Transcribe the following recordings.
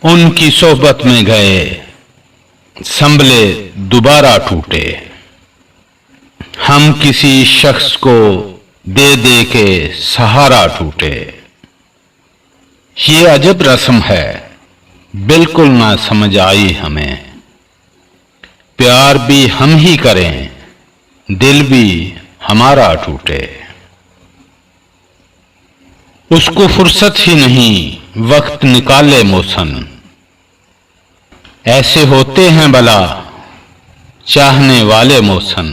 उनकी सोहबत में गए, संभले दोबारा टूटे। हम किसी शख्स को दे दे के सहारा टूटे। ये अजब रस्म है, बिल्कुल ना समझ आई हमें। प्यार भी हम ही करें, दिल भी हमारा टूटे। उसको फुर्सत ही नहीं, वक्त निकाले मौसन। ऐसे होते हैं भला चाहने वाले मौसन।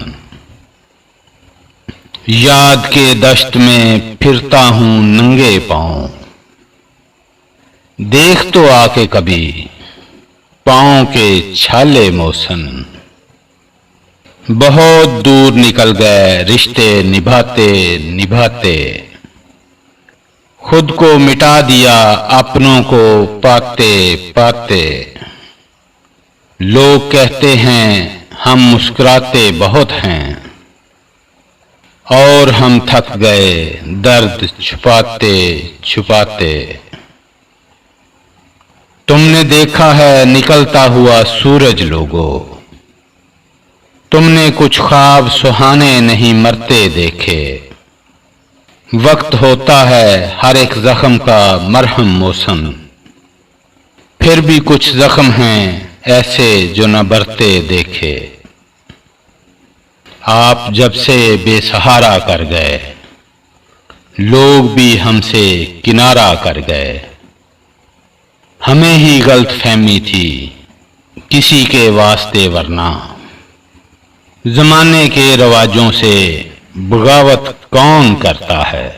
याद के दश्त में फिरता हूं नंगे पांव। देख तो आके कभी पांव के छाले मौसन। बहुत दूर निकल गए रिश्ते निभाते निभाते। खुद को मिटा दिया अपनों को पाते पाते। लोग कहते हैं हम मुस्कुराते बहुत हैं, और हम थक गए दर्द छुपाते छुपाते। तुमने देखा है निकलता हुआ सूरज लोगों। तुमने कुछ ख्वाब सुहाने नहीं मरते देखे। वक्त होता है हर एक जख्म का मरहम मौसम। फिर भी कुछ जख्म हैं ऐसे जो न बरते देखे। आप जब से बेसहारा कर गए, लोग भी हमसे किनारा कर गए। हमें ही गलतफहमी थी किसी के वास्ते, वरना जमाने के रवाजों से बगावत कौन करता है।